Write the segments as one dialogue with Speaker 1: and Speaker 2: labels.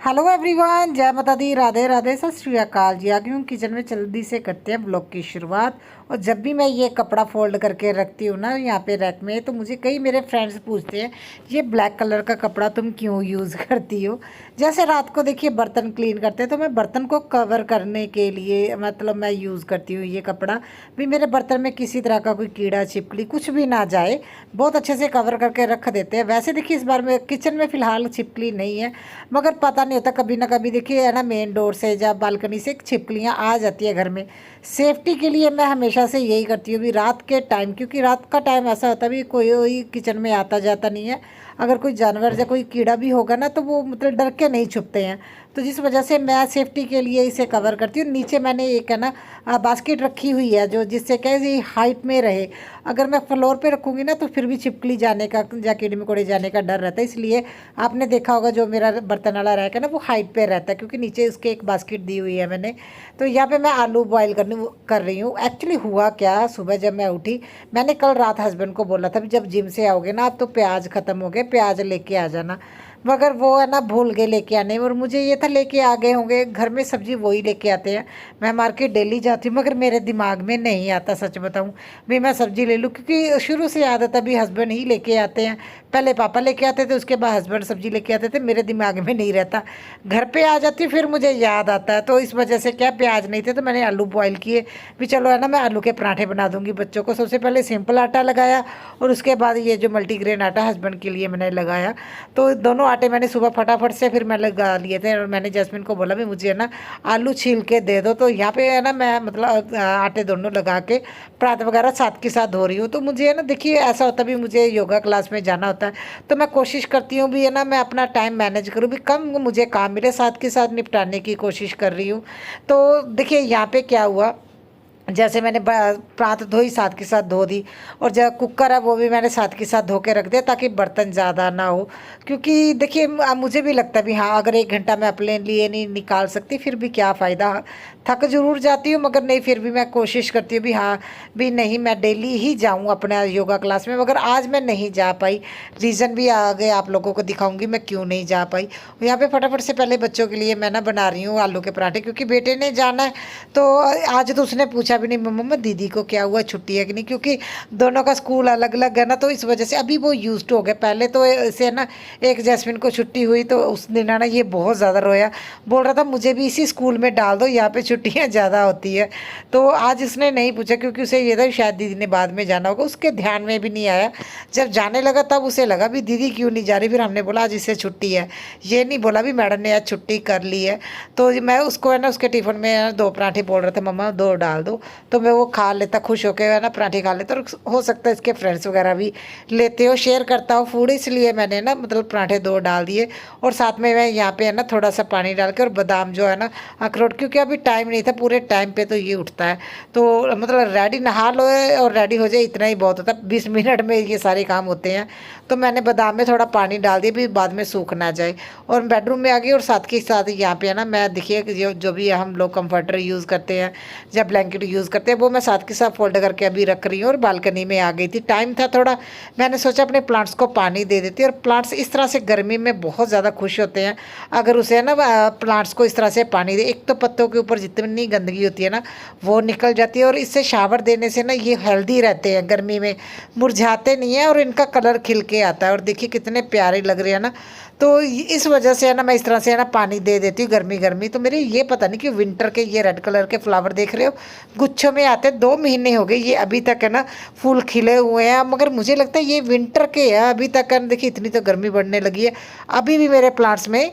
Speaker 1: Hello everyone, जय माता दी, राधे राधे, सत श्री अकाल जी। आ गई हूँ किचन में। जल्दी से करते हैं ब्लॉग की शुरुआत। और जब भी मैं ये कपड़ा फोल्ड करके रखती हूँ ना यहाँ पे रैक में, तो मुझे कई मेरे फ्रेंड्स पूछते हैं ये ब्लैक कलर का कपड़ा तुम क्यों यूज़ करती हो। जैसे रात को देखिए बर्तन क्लीन करते हैं तो मैं बर्तन को कवर करने के लिए मतलब मैं यूज़ करती हूँ ये कपड़ा। भी मेरे बर्तन में किसी तरह का कोई कीड़ा छिपकली कुछ भी ना जाए, बहुत अच्छे से कवर करके रख देते हैं। वैसे देखिए इस बार में किचन में फ़िलहाल छिपकली नहीं है, मगर पता नहीं होता, कभी ना कभी देखिए है ना, मेन डोर से या बालकनी से छिपकलियाँ आ जाती है घर में। सेफ्टी के लिए मैं हमेशा से यही करती हूँ भी रात के टाइम, क्योंकि रात का टाइम ऐसा होता है भी कोई किचन में आता जाता नहीं है। अगर कोई जानवर या कोई कीड़ा भी होगा ना तो वो मतलब डर के नहीं छुपते हैं। तो जिस वजह से मैं सेफ्टी के लिए इसे कवर करती हूँ। नीचे मैंने एक है ना बास्केट रखी हुई है जो जिससे क्या है ये हाइट में रहे। अगर मैं फ्लोर पे रखूँगी ना तो फिर भी छिपकली जाने का या कीड़े मकोड़े जाने का डर रहता है। इसलिए आपने देखा होगा जो मेरा बर्तन वाला रैक है ना वो हाइट पे रहता है, क्योंकि नीचे उसके एक बास्केट दी हुई है मैंने। तो यहाँ पे मैं आलू बॉईल कर रही हूँ। एक्चुअली हुआ क्या, सुबह जब मैं उठी, मैंने कल रात हस्बैंड को बोला था जब जिम से आओगे ना आप तो प्याज ख़त्म हो गए, प्याज लेके आ जाना। मगर वो है ना भूल गए लेके आने, और मुझे ये था लेके आ गए होंगे। घर में सब्जी वही लेके आते हैं। मैं मार्केट डेली जाती हूँ मगर मेरे दिमाग में नहीं आता, सच बताऊँ भी मैं सब्जी ले लूँ, क्योंकि शुरू से आदत है भी हस्बैंड ही लेके आते हैं। पहले पापा लेके आते थे, उसके बाद हस्बैंड सब्जी लेके आते थे, मेरे दिमाग में नहीं रहता। घर पे आ जाती फिर मुझे याद आता है। तो इस वजह से क्या प्याज नहीं थे तो मैंने आलू बॉईल किए भी, चलो है ना मैं आलू के पराठे बना दूंगी बच्चों को। सबसे पहले सिंपल आटा लगाया और उसके बाद ये जो मल्टीग्रेन आटा हस्बैंड के लिए मैंने लगाया। तो दोनों आटे मैंने सुबह फटाफट से फिर मैं लगा लिए थे। और मैंने जैस्मिन को बोला भी मुझे है ना आलू छील के दे दो। तो यहाँ पे है ना मैं मतलब आटे दोनों लगा के परात वगैरह साथ के साथ धो रही हूँ। तो मुझे है ना देखिए ऐसा होता भी, मुझे योगा क्लास में जाना होता है तो मैं कोशिश करती हूँ भी है ना मैं अपना टाइम मैनेज करूँ भी, कम मुझे काम मिले साथ के साथ निपटाने की कोशिश कर रही हूँ। तो देखिए यहाँ पे क्या हुआ, जैसे मैंने प्रात धोई साथ के साथ धो दी, और जब कुकर है वो भी मैंने साथ के साथ धो के रख दिया ताकि बर्तन ज़्यादा ना हो। क्योंकि देखिए मुझे भी लगता है भी हाँ अगर 1 घंटा मैं अपने लिए नहीं निकाल सकती फिर भी क्या फ़ायदा। थक ज़रूर जाती हूँ मगर नहीं, फिर भी मैं कोशिश करती हूँ भी हाँ भी नहीं मैं डेली ही जाऊँ अपना योगा क्लास में। मगर आज मैं नहीं जा पाई, रीज़न भी आगे आप लोगों को दिखाऊंगी मैं क्यों नहीं जा पाई। यहाँ पे फटाफट से पहले बच्चों के लिए मैं ना बना रही हूँ आलू के पराठे, क्योंकि बेटे ने जाना है। तो आज तो उसने पूछा भी नहीं मम्मा दीदी को क्या हुआ, छुट्टी है कि नहीं, क्योंकि दोनों का स्कूल अलग अलग है ना। तो इस वजह से अभी वो यूज्ड हो गए। पहले तो इसे ना एक जैस्मिन को छुट्टी हुई तो उस दिन है ना ये बहुत ज़्यादा रोया, बोल रहा था मुझे भी इसी स्कूल में डाल दो, यहाँ पे छुट्टियाँ ज़्यादा होती है। तो आज इसने नहीं पूछा क्योंकि उसे ये था शायद दीदी ने बाद में जाना होगा, उसके ध्यान में भी नहीं आया। जब जाने लगा तब उसे लगा भी दीदी क्यों नहीं जा रही। फिर हमने बोला आज इसे छुट्टी है, ये नहीं बोला भी मैडम ने आज छुट्टी कर ली है। तो मैं उसको है ना उसके टिफ़िन में 2 पराठे बोल रहे थे मम्मा 2 डाल दो, तो मैं वो खा लेता खुश होकर है ना पराठे खा लेता। और हो सकता है इसके फ्रेंड्स वगैरह भी लेते हो, शेयर करता हो फूड, इसलिए मैंने ना मतलब पराठे 2 डाल दिए। और साथ में मैं यहाँ पे है ना थोड़ा सा पानी डाल के और बादाम जो है ना अखरोट, क्योंकि अभी टाइम नहीं था, पूरे टाइम पे तो ये उठता है। तो मतलब रेडी नहा लो और रेडी हो जाए इतना ही बहुत होता है, 20 मिनट में ये सारे काम होते हैं। तो मैंने बादाम में थोड़ा पानी डाल दिया भी बाद में सूख ना जाए। और बेडरूम में आ गई और साथ के साथ यहाँ पे है ना मैं देखिए जो भी हम लोग कंफर्टर यूज़ करते हैं या ब्लैंकेट यूज़ करते हैं वो मैं साथ के साथ फोल्ड करके अभी रख रही हूँ। और बालकनी में आ गई थी, टाइम था थोड़ा, मैंने सोचा अपने प्लांट्स को पानी दे देती। और प्लांट्स इस तरह से गर्मी में बहुत ज़्यादा खुश होते हैं अगर उसे है ना प्लांट्स को इस तरह से पानी दे। एक तो पत्तों के ऊपर जितनी गंदगी होती है ना वो निकल जाती है, और इससे शावर देने से ना ये हेल्दी रहते हैं, गर्मी में मुरझाते नहीं हैं और इनका कलर खिल के आता है। और देखिए कितने प्यारे लग रहे हैं ना। तो इस वजह से है ना मैं इस तरह से है ना पानी दे देती हूँ गर्मी गर्मी। तो मेरे ये पता नहीं कि विंटर के ये रेड कलर के फ्लावर देख रहे हो गुच्छों में आते, 2 महीने हो गए ये अभी तक है ना फूल खिले हुए हैं। मगर मुझे लगता है ये विंटर के हैं अभी तक है। देखिए इतनी तो गर्मी बढ़ने लगी है, अभी भी मेरे प्लांट्स में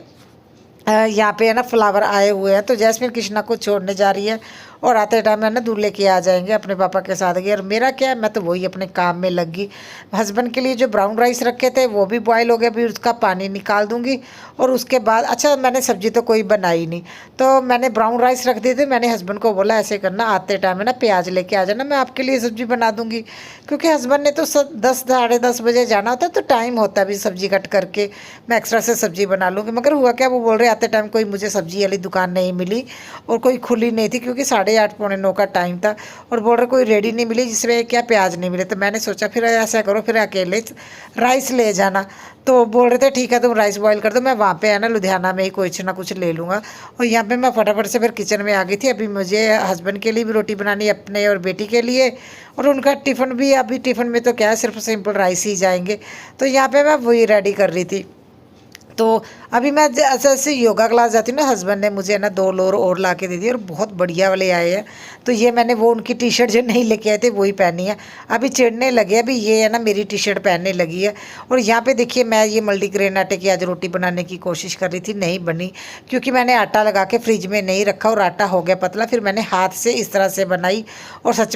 Speaker 1: यहाँ पे है ना फ्लावर आए हुए हैं। तो जैस्मिन कृष्णा को छोड़ने जा रही है और आते टाइम है ना दूल्हे लेके आ जाएंगे अपने पापा के साथ गए। और मेरा क्या है, मैं तो वही अपने काम में लग गई। हस्बैंड के लिए जो ब्राउन राइस रखे थे वो भी बॉयल हो गए, फिर उसका पानी निकाल दूंगी। और उसके बाद अच्छा मैंने सब्जी तो कोई बनाई नहीं, तो मैंने ब्राउन राइस रख दिए थे। मैंने हस्बैंड को बोला ऐसे करना आते टाइम है ना प्याज लेके आ जाना, मैं आपके लिए सब्जी बना दूंगी। क्योंकि हस्बैंड ने तो 10 साढ़े 10 बजे जाना होता है, तो टाइम होता है भी सब्जी कट करके मैं एक्स्ट्रा से सब्जी बना लूँगी। मगर हुआ क्या, वो बोल रहे आते टाइम कोई मुझे सब्जी वाली दुकान नहीं मिली और कोई खुली नहीं थी, क्योंकि 8:30 पौने 9 का टाइम था और बोल रहे कोई रेडी नहीं मिली, जिसमें क्या प्याज नहीं मिले। तो मैंने सोचा फिर ऐसा करो, फिर अकेले राइस ले जाना। तो बोल रहे थे ठीक है तुम राइस बॉईल कर दो, मैं वहाँ पे है ना लुधियाना में ही कुछ ना कुछ ले लूँगा। और यहाँ पे मैं फटाफट से फिर किचन में आ गई थी। अभी मुझे हस्बैंड के लिए भी रोटी बनानी, अपने और बेटी के लिए, और उनका टिफ़िन भी। अभी टिफ़िन में तो क्या है, सिर्फ सिंपल राइस ही जाएंगे। तो यहाँ पे मैं वही रेडी कर रही थी। तो अभी मैं जैसे जैसे योगा क्लास जाती हूँ ना, हस्बैंड ने मुझे ना 2 लोअर और ला के दे दिए और बहुत बढ़िया वाले आए हैं। तो ये मैंने वो उनकी टी शर्ट जो नहीं लेके आए थे वही पहनी है। अभी चिढ़ने लगे, अभी ये है ना मेरी टी शर्ट पहनने लगी है। और यहाँ पे देखिए मैं ये मल्टीग्रेन आटे की आज रोटी बनाने की कोशिश कर रही थी, नहीं बनी क्योंकि मैंने आटा लगा के फ्रिज में नहीं रखा और आटा हो गया पतला। फिर मैंने हाथ से इस तरह से बनाई। और सच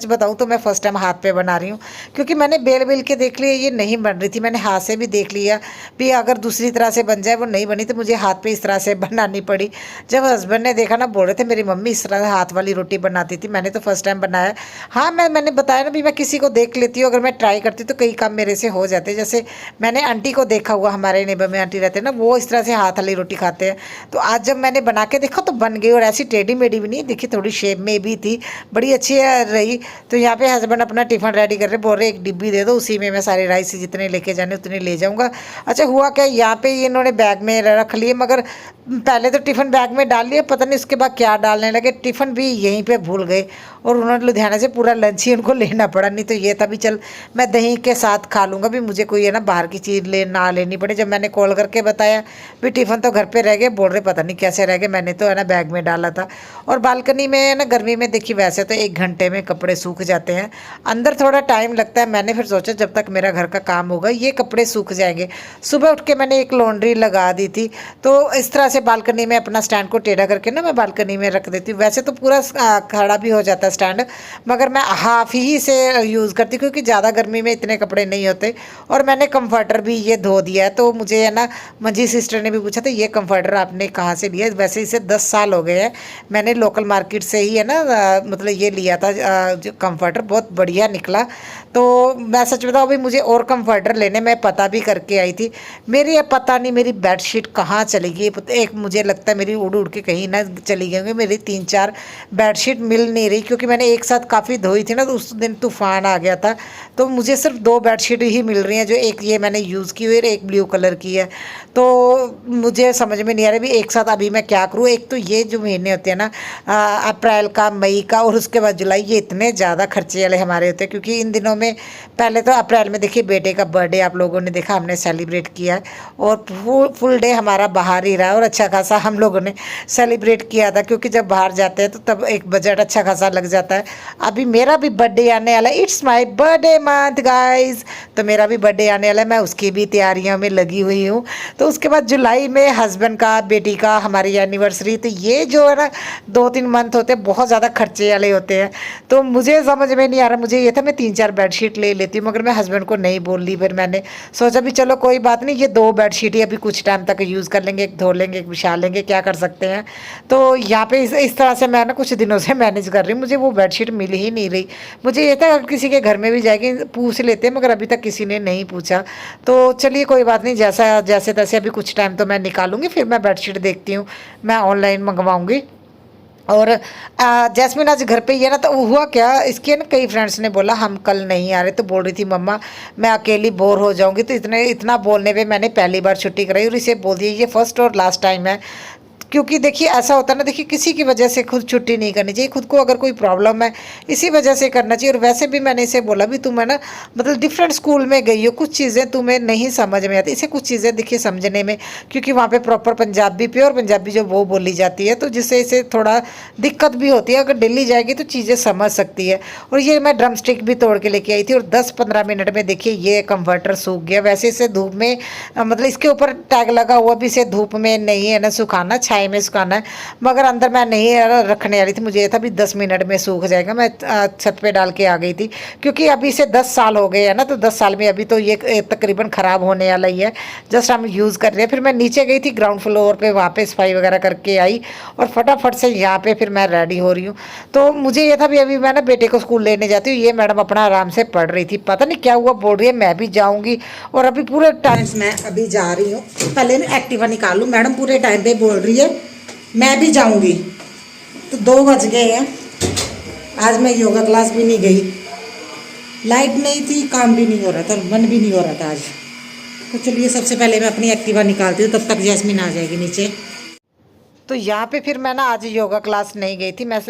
Speaker 1: बताऊँ तो मैं फर्स्ट टाइम हाथ पे बना रही हूँ, क्योंकि मैंने बेल बेल के देख लिया ये नहीं बन रही थी। मैंने हाथ से भी देख लिया भी अगर दूसरी तरह से बन जाए, वो नहीं बनी तो मुझे हाथ पे इस तरह से बनानी पड़ी। जब हस्बैंड ने देखा ना, बोल रहे थे मेरी मम्मी इस तरह हाथ वाली रोटी बनाती थी, मैंने तो फर्स्ट टाइम बनाया। हाँ मैंने बताया ना भी मैं किसी को देख लेती हूँ, अगर मैं ट्राई करती तो कई काम मेरे से हो जाते। जैसे मैंने आंटी को देखा हुआ, हमारे नेबर में आंटी रहते हैं ना, वो इस तरह से हाथ वाली रोटी खाते हैं। तो आज जब मैंने बना के देखा तो बन गई, और ऐसी टेढ़ी मेढ़ी भी नहीं देखी, थोड़ी शेप में भी थी, बड़ी अच्छी रही। तो यहाँ पे हस्बैंड अपना टिफ़िन रेडी कर रहे, बोल रहे एक डिब्बी दे दो, उसी में मैं सारे राइस जितने लेके जाने उतने ले जाऊँगा। अच्छा हुआ क्या, यहाँ पे इन्होंने बैग में रख लिए, मगर पहले तो टिफ़िन बैग में डाल लिए, पता नहीं उसके बाद क्या डालने लगे, टिफ़िन भी यहीं पे भूल गए और उन्होंने लुधियाना से पूरा लंच ही उनको लेना पड़ा। नहीं तो ये था भी चल मैं दही के साथ खा लूँगा, भी मुझे कोई है ना बाहर की चीज़ ना लेनी पड़े। जब मैंने कॉल करके बताया भी टिफ़िन तो घर पे रह गए, बोल रहे पता नहीं कैसे रह गए, मैंने तो है ना बैग में डाला था। और बालकनी में है ना गर्मी में देखिए वैसे तो 1 घंटे में कपड़े सूख जाते हैं, अंदर थोड़ा टाइम लगता है। मैंने फिर सोचा जब तक मेरा घर का काम होगा ये कपड़े सूख जाएंगे। सुबह उठ के मैंने एक लॉन्ड्री लगा दी थी, तो इस तरह से बालकनी में अपना स्टैंड को टेढ़ा करके ना मैं बालकनी में रख देती हूँ। वैसे तो पूरा खड़ा भी हो जाता है स्टैंड, मगर मैं हाफ ही से यूज़ करती हूँ क्योंकि ज़्यादा गर्मी में इतने कपड़े नहीं होते। और मैंने कंफर्टर भी ये धो दिया है। तो मुझे है ना मंजी सिस्टर ने भी पूछा था ये कंफर्टर आपने कहाँ से लिया। वैसे इसे 10 साल हो गए हैं, मैंने लोकल मार्केट से ही है ना मतलब ये लिया था जो कंफर्टर, बहुत बढ़िया निकला। तो मैं सच बताऊँ अभी मुझे और कंफर्टर लेने, मैं पता भी करके आई थी। मेरी पता नहीं मेरी बेडशीट कहाँ चली गई, एक मुझे लगता है मेरी उड़ उड़ के कहीं ना चली गई होंगी। मेरी 3-4 बेडशीट मिल नहीं रही क्योंकि मैंने एक साथ काफ़ी धोई थी ना, तो उस दिन तूफान आ गया था। तो मुझे सिर्फ 2 बेडशीट ही मिल रही हैं, जो एक ये मैंने यूज़ की हुई है, एक ब्लू कलर की है। तो मुझे समझ में नहीं आ रहा भी एक साथ अभी मैं क्या करूँ। एक तो ये जो महीने होते हैं ना अप्रैल का, मई का और उसके बाद जुलाई, ये इतने ज़्यादा खर्चे वाले हमारे होते हैं। क्योंकि इन दिनों में पहले तो अप्रैल में देखिए बेटे का बर्थडे आप लोगों ने देखा, हमने सेलिब्रेट किया और फुल डे हमारा बाहर ही रहा और अच्छा खासा हम लोगों ने सेलिब्रेट किया था। क्योंकि जब बाहर जाते हैं तो तब एक बजट अच्छा खासा लग जाता है। अभी मेरा भी बर्थडे आने वाला है, it's my birthday month guys. तो मेरा भी बर्थडे आने वाला है, मैं उसकी भी तैयारियों में लगी हुई हूँ। तो उसके बाद जुलाई में हस्बैंड का, बेटी का, हमारी एनिवर्सरी। तो ये जो है ना 2-3 मंथ होते हैं बहुत ज़्यादा खर्चे वाले होते हैं। तो मुझे समझ में नहीं आ रहा, मुझे ये था मैं 3-4 बेडशीट ले लेती हूँ, मगर मैं हस्बैंड को नहीं बोल ली। फिर मैंने सोचा भी चलो कोई बात नहीं, ये 2 बेडशीट ही अभी कुछ टाइम तक यूज़ कर लेंगे, एक धो लेंगे एक बिछा लेंगे, क्या कर सकते हैं। तो यहाँ पे इस तरह से मैं ना कुछ दिनों से मैनेज कर रही हूँ। मुझे वो बेडशीट मिल ही नहीं रही। मुझे ये था किसी के घर में भी जाएगी पूछ लेते हैं, मगर अभी तक किसी ने नहीं पूछा। तो चलिए कोई बात नहीं, जैसे तैसे अभी कुछ टाइम तो मैं निकालूंगी, फिर मैं बेडशीट देखती हूँ, मैं ऑनलाइन मंगवाऊँगी। और जैस्मिन आज घर पे ही है ना। तो हुआ क्या, इसके ना कई फ्रेंड्स ने बोला हम कल नहीं आ रहे, तो बोल रही थी मम्मा मैं अकेली बोर हो जाऊंगी। तो इतना बोलने पे मैंने पहली बार छुट्टी कराई और इसे बोल दिया ये फर्स्ट और लास्ट टाइम है। क्योंकि देखिए ऐसा होता है ना, देखिए किसी की वजह से खुद छुट्टी नहीं करनी चाहिए। खुद को अगर कोई प्रॉब्लम है इसी वजह से करना चाहिए। और वैसे भी मैंने इसे बोला भी तुम है ना मतलब डिफरेंट स्कूल में गई हो, कुछ चीज़ें तुम्हें नहीं समझ में आती, इसे कुछ चीज़ें देखिए समझने में, क्योंकि वहाँ पे प्रॉपर पंजाबी प्योर पंजाबी जो वो बोली जाती है, तो जिससे इसे थोड़ा दिक्कत भी होती है। अगर दिल्ली जाएगी तो चीज़ें समझ सकती है। और ये मैं ड्रम स्टिक भी तोड़ के लेके आई थी और 10-15 मिनट में देखिए ये कन्वर्टर सूख गया। वैसे इसे धूप में मतलब इसके ऊपर टैग लगा हुआ भी इसे धूप में नहीं है ना सुखाना, छाई में सुखाना है, मगर अंदर मैं नहीं रखने वाली थी। मुझे ये था भी 10 मिनट में सूख जाएगा। मैं छत पे डाल के आ गई थी क्योंकि अभी इसे 10 साल हो गए हैं ना, तो 10 साल में अभी तो ये तकरीबन ख़राब होने वाला ही है, जस्ट हम यूज़ कर रहे हैं। फिर मैं नीचे गई थी ग्राउंड फ्लोर पे, वहाँ पे सफाई वगैरह करके आई और फटाफट से यहाँ पे फिर मैं रेडी हो रही हूँ। तो मुझे ये था भी अभी मैं ना बेटे को स्कूल लेने जाती हूँ, ये मैडम अपना आराम से पढ़ रही थी, पता नहीं क्या हुआ बोल रही है मैं भी जाऊँगी। और अभी पूरे टाइम मैं अभी जा रही हूँ, पहले ना एक्टिवा निकालूँ, मैडम पूरे टाइम पे बोल रही है मैं भी जाऊंगी। तो 2 बज गए हैं। आज मैं योगा क्लास भी नहीं गई, लाइट नहीं थी, काम भी नहीं हो रहा था, मन भी नहीं हो रहा था आज। तो चलिए सबसे पहले मैं अपनी एक्टिवा निकालती हूँ, तब तक जैस्मिन आ जाएगी नीचे। तो यहाँ पे फिर मैं ना आज योगा क्लास नहीं गई थी, मैं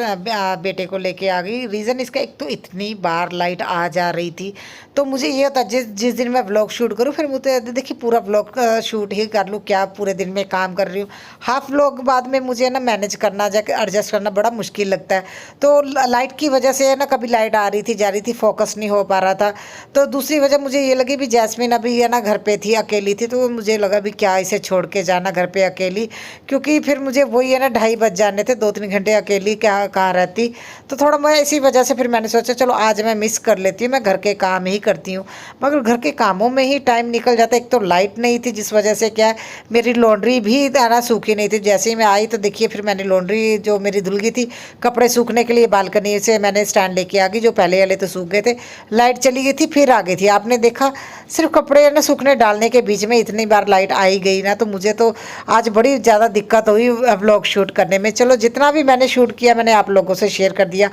Speaker 1: बेटे को लेके आ गई। रीज़न इसका, एक तो इतनी बार लाइट आ जा रही थी, तो मुझे ये होता जिस जिस दिन मैं व्लॉग शूट करूँ, फिर मुझे देखिए पूरा व्लॉग शूट ही कर लूँ, क्या पूरे दिन में काम कर रही हूँ। हाफ व्लॉग बाद में मुझे ना मैनेज करना, जाकर एडजस्ट करना बड़ा मुश्किल लगता है। तो लाइट की वजह से ना कभी लाइट आ रही थी जा रही थी, फोकस नहीं हो पा रहा था। तो दूसरी वजह मुझे ये लगी भी जैस्मिन अभी है ना घर पे थी, अकेली थी, तो मुझे लगा भी क्या इसे छोड़ के जाना घर पे अकेली, क्योंकि फिर मुझे वही है ना 2:30 बज जाने थे, 2-3 घंटे अकेली क्या कहाँ रहती। तो थोड़ा मैं इसी वजह से फिर मैंने सोचा चलो आज मैं मिस कर लेती हूँ, मैं घर के काम ही करती हूँ। मगर घर के कामों में ही टाइम निकल जाता है। एक तो लाइट नहीं थी, जिस वजह से क्या है मेरी लॉन्ड्री भी ना सूखी नहीं थी। जैसे ही मैं आई तो देखिए फिर मैंने लॉन्ड्री जो मेरी धुल गई थी, कपड़े सूखने के लिए बालकनी से मैंने स्टैंड लेके आ गई, जो पहले वाले तो सूख गए थे। लाइट चली गई थी, फिर आ गई थी, आपने देखा। सिर्फ कपड़े ना सूखने डालने के बीच में इतनी बार लाइट आई गई ना, तो मुझे तो आज बड़ी ज़्यादा दिक्कत हुई व्लॉग शूट करने में। चलो जितना भी मैंने शूट किया मैंने आप लोगों से शेयर कर दिया।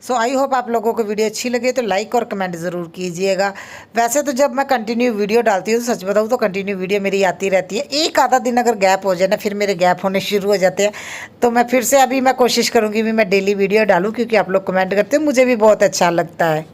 Speaker 1: सो आई होप आप लोगों को वीडियो अच्छी लगे तो लाइक और कमेंट ज़रूर कीजिएगा। वैसे तो जब मैं कंटिन्यू वीडियो डालती हूँ, तो सच बताऊँ तो कंटिन्यू वीडियो मेरी आती रहती है। एक आधा दिन अगर गैप हो जाए ना, फिर मेरे गैप होने शुरू हो जाते हैं। तो मैं फिर से अभी मैं कोशिश करूँगी भी मैं डेली वीडियो डालूँ, क्योंकि आप लोग कमेंट करते हो, मुझे भी बहुत अच्छा लगता है।